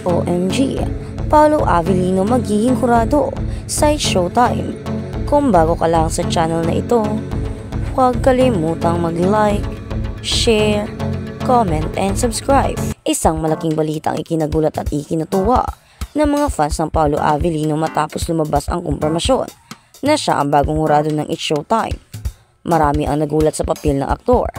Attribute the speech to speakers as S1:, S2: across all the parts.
S1: OMG, Paolo Avellino magiging hurado sa Showtime. Kung bago ka lang sa channel na ito, huwag kalimutang mag-like, share, comment, and subscribe. Isang malaking balita ang ikinagulat at ikinatuwa ng mga fans ng Paolo Avellino matapos lumabas ang kumpirmasyon na siya ang bagong hurado ng It's Showtime. Marami ang nagulat sa papel ng aktor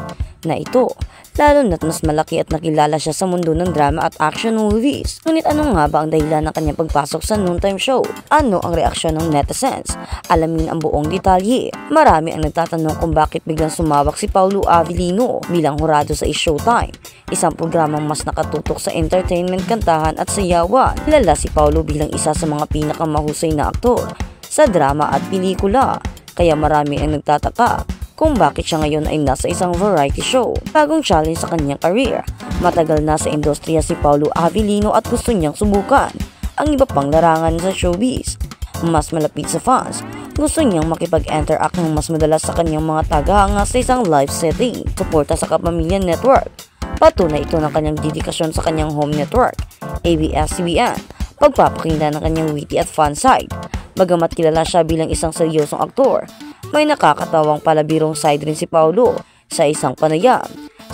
S1: na ito, lalo na't mas malaki at nakilala siya sa mundo ng drama at action movies. Ngunit ano nga ba ang dahilan ng kanyang pagpasok sa noontime show? Ano ang reaksyon ng netizens? Alamin ang buong detalye. Marami ang nagtatanong kung bakit biglang sumawak si Paolo Avellino bilang hurado sa Showtime, isang programang mas nakatutok sa entertainment, kantahan at sayawan. Kilala si Paolo bilang isa sa mga pinakamahusay na aktor sa drama at pelikula, kaya marami ang nagtataka kung bakit siya ngayon ay nasa isang variety show. Bagong challenge sa kanyang career. Matagal na sa industriya si Paolo Avellino at gusto niyang subukan ang iba pang larangan sa showbiz. Mas malapit sa fans, gusto niyang makipag-interact ng mas madalas sa kanyang mga tagahanga sa isang live setting. Suporta sa Kapamilya Network. Patunay ito ng kanyang dedikasyon sa kanyang home network, ABS-CBN. Pagpapakinggan ng kanyang witty at fun side. Bagamat kilala siya bilang isang seryosong aktor, may nakakatawang palabirong side rin si Paolo. Sa isang panayam,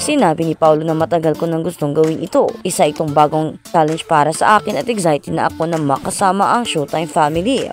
S1: sinabi ni Paolo na matagal ko nang gustong gawin ito. Isa itong bagong challenge para sa akin at excited na ako na makasama ang Showtime family.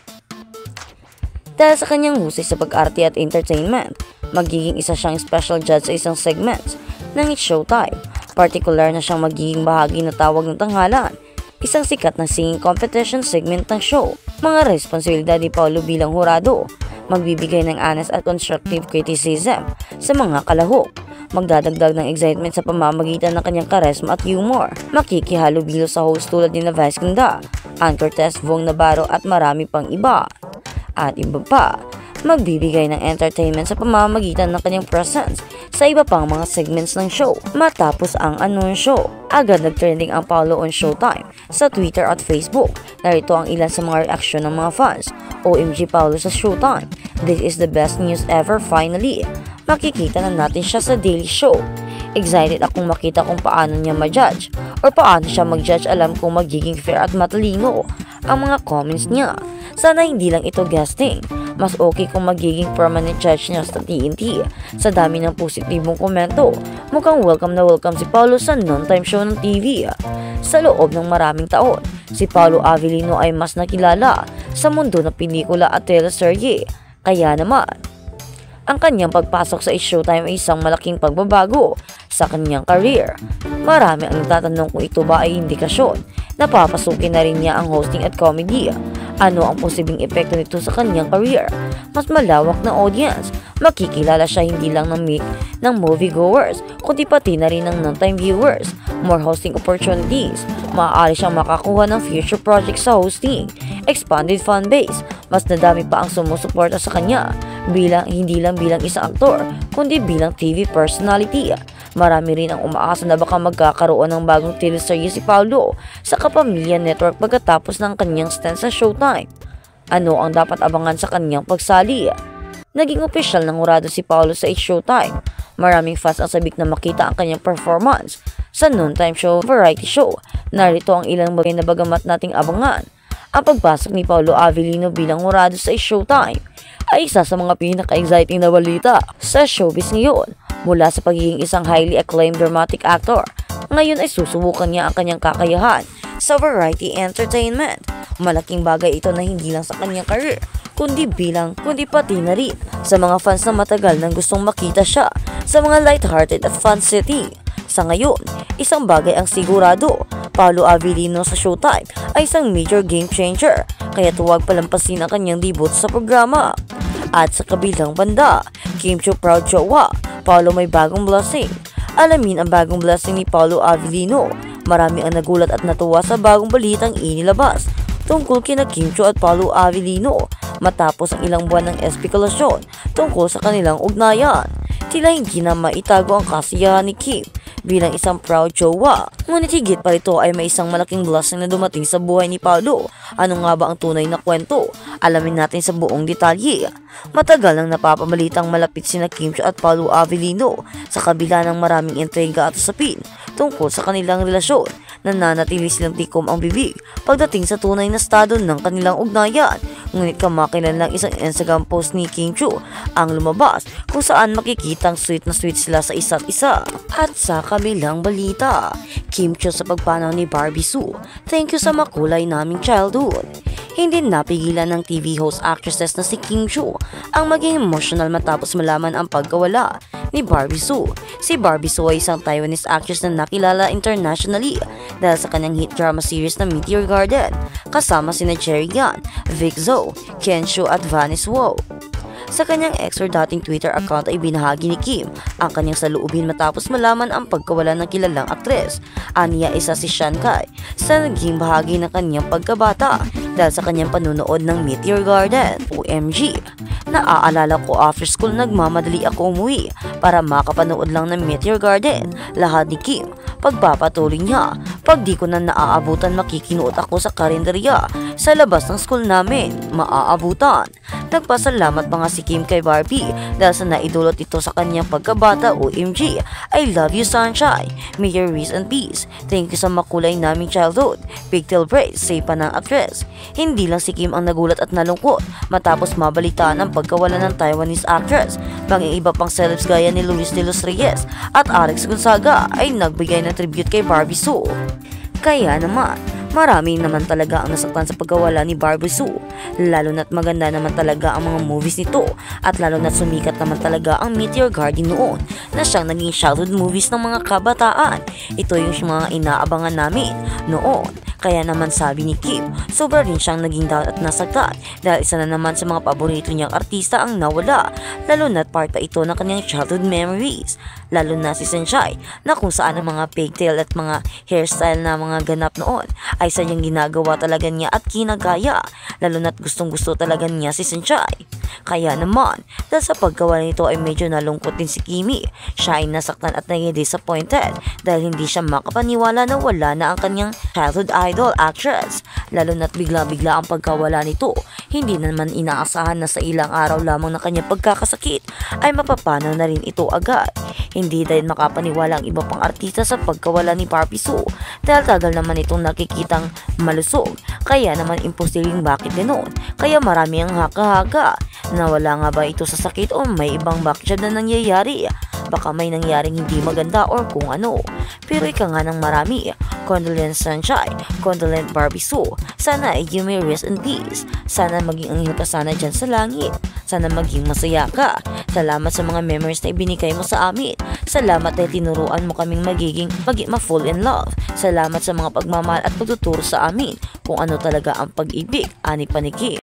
S1: Dahil sa kanyang husay sa pag-arte at entertainment, magiging isa siyang special judge sa isang segment ng It's Showtime. Partikular na siyang magiging bahagi na tawag ng tanghalan, isang sikat na singing competition segment ng show. Mga responsibilidad ni Paolo bilang hurado: magbibigay ng honest at constructive criticism sa mga kalahok, magdadagdag ng excitement sa pamamagitan ng kanyang karisma at humor, makikihalubilo sa host tulad ni Vice Ganda, Anchor Tess Vong Navarro at marami pang iba. At iba pa, magbibigay ng entertainment sa pamamagitan ng kanyang presence sa iba pang mga segments ng show. Matapos ang anunsyo, agad nag-trending ang Paolo on Showtime sa Twitter at Facebook. Narito ang ilan sa mga reaksyon ng mga fans. OMG Paolo sa Showtime. This is the best news ever finally. Makikita na natin siya sa daily show. Excited akong makita kung paano niya ma-judge or paano siya mag-judge. Alam kong magiging fair at matalino ang mga comments niya. Sana hindi lang ito guesting. Mas okay kung magiging permanent judge niya sa TNT. Sa dami ng positibong komento, mukhang welcome na welcome si Paolo sa noontime show ng TV. Sa loob ng maraming taon, si Paolo Avellino ay mas nakilala sa mundo ng pelikula at teleserye. Kaya naman, ang kanyang pagpasok sa Showtime ay isang malaking pagbabago sa kanyang career. Marami ang nagtatanong kung ito ba ay indikasyon na papasukin na rin niya ang hosting at comedy. Ano ang posibleng epekto nito sa kanyang career? Mas malawak na audience. Makikilala siya hindi lang ng moviegoers, kundi pati na rin ng non-time viewers. More hosting opportunities. Maaari siyang makakuha ng future projects sa hosting. Expanded fan base. Mas nadami pa ang sumusuporta sa kanya hindi lang bilang isang aktor, kundi bilang TV personality. Marami rin ang umaasa na baka magkakaroon ng bagong teleserye si Paolo sa Kapamilya Network pagkatapos ng kanyang stint sa Showtime. Ano ang dapat abangan sa kanyang pagsali? Naging opisyal ng hurado si Paolo sa It's Showtime. Maraming fans ang sabik na makita ang kanyang performance sa noontime show variety show. Narito ang ilang bagay na bagamat nating abangan. Ang pagpasok ni Paolo Avellino bilang hurado sa It's Showtime ay isa sa mga pinaka-exciting na balita sa showbiz ngayon. Mula sa pagiging isang highly acclaimed dramatic actor, ngayon ay susubukan niya ang kanyang kakayahan sa variety entertainment. Malaking bagay ito na hindi lang sa kanyang career, kundi pati na rin sa mga fans na matagal nang gustong makita siya sa mga lighthearted at fun setting. Sa ngayon, isang bagay ang sigurado: Paolo Avellino sa Showtime ay isang major game changer, kaya huwag palampasin ang kanyang debut sa programa. At sa kabilang banda, Kim Chiu proud jowa, Paolo may bagong blessing. Alamin ang bagong blessing ni Paolo Avellino. Marami ang nagulat at natuwa sa bagong balitang inilabas tungkol kina Kim Chiu at Paolo Avellino matapos ang ilang buwan ng espekulasyon tungkol sa kanilang ugnayan. Tila hindi na maitago ang kasiyahan ni Kim bilang isang proud jowa. Ngunit higit pa rito ay may isang malaking blessing na dumating sa buhay ni Paolo. Ano nga ba ang tunay na kwento? Alamin natin sa buong detalye. Matagal nang napapabalitang malapit sina Kim Chiu at Paolo Avellino sa kabila ng maraming intriga at usapin tungkol sa kanilang relasyon. Nananatili silang tikom ang bibig pagdating sa tunay na estado ng kanilang ugnayan. Ngunit kamakilan lang isang Instagram post ni Kim Chiu ang lumabas kung saan makikitang sweet na sweet sila sa isa't isa. At sa kabilang balita, Kim Chiu sa pagpanaw ni Barbie Sue, "Thank you sa makulay naming childhood." Hindi napigilan ng TV host actresses na si Kim Chiu ang maging emotional matapos malaman ang pagkawala ni Barbie Sue. Si Barbie Sue ay isang Taiwanese actress na nakilala internationally dahil sa kanyang hit drama series na Meteor Garden, kasama sina Cherry Gan, Vic Zhou, Ken Shu at Vanice Wu. Sa kanyang ex or dating Twitter account ay binahagi ni Kim ang kanyang saloobin matapos malaman ang pagkawala ng kilalang aktres. Aniya isa si Shan Kai sa naging bahagi ng kanyang pagkabata dahil sa kanyang panunood ng Meteor Garden. OMG! Naaalala ko after school nagmamadali ako umuwi para makapanood lang ng Meteor Garden. Lahat ni Kim. Pagpapatuloy niya, pag di ko na naaabutan makikinuot ako sa karinderya sa labas ng school namin. Maaabutan. Nagpasalamat pa nga si Kim kay Barbie dahil sa naidulot ito sa kanyang pagkabata. OMG, I love you sunshine. May your rest in peace. Thank you sa makulay naming childhood. Pigtail braids, say pa ng actress. Hindi lang si Kim ang nagulat at nalungkot matapos mabalitaan ang pagkawala ng Taiwanese actress. Maging iba pang celebs gaya ni Luis de los Reyes at Alex Gonzaga ay nagbigay ng tribute kay Barbie Sue. Kaya naman, marami naman talaga ang nasaktan sa pagkawala ni Barbie Sue, lalo na't maganda naman talaga ang mga movies nito at lalo na't sumikat naman talaga ang Meteor Garden noon na siyang naging childhood movies ng mga kabataan. Ito yung mga inaabangan namin noon. Kaya naman sabi ni Kim, sobra rin siyang naging down at nasagtan dahil isa na naman sa mga paborito niyang artista ang nawala, lalo na't part pa ito ng kanyang childhood memories. Lalo na si Sunshine na kung saan ang mga pigtail at mga hairstyle na mga ganap noon ay sadyang ginagawa talaga niya at kinagaya, lalo na't gustong gusto talaga niya si Sunshine. Kaya naman, dahil sa paggawa nito ay medyo nalungkot din si Kimi. Siya ay nasaktan at naging disappointed dahil hindi siya makapaniwala na wala na ang kanyang childhood idol actress. Lalo na't bigla-bigla ang pagkawala nito. Hindi naman inaasahan na sa ilang araw lamang na kanyang pagkakasakit ay mapapanaw na rin ito agad. Hindi din makapaniwala ang iba pang artista sa pagkawala ni Barbie Sue dahil tagal naman itong nakikitang malusog. Kaya naman imposibleng bakit ganoon. Kaya marami ang haka-haka. Nawala nga ba ito sa sakit o may ibang backjab na nangyayari? Baka may nangyaring hindi maganda or kung ano. Pero ika nga ng marami. Condolence Sunshine, condolence Barbie Sue. Sana ay you may rest in peace. Sana maging anghel ka sana dyan sa langit. Sana maging masaya ka. Salamat sa mga memories na ibinigay mo sa amin. Salamat dahil tinuruan mo kaming maging ma-fall in love. Salamat sa mga pagmamahal at pagtuturo sa amin kung ano talaga ang pag-ibig. Ani pa ni Kim.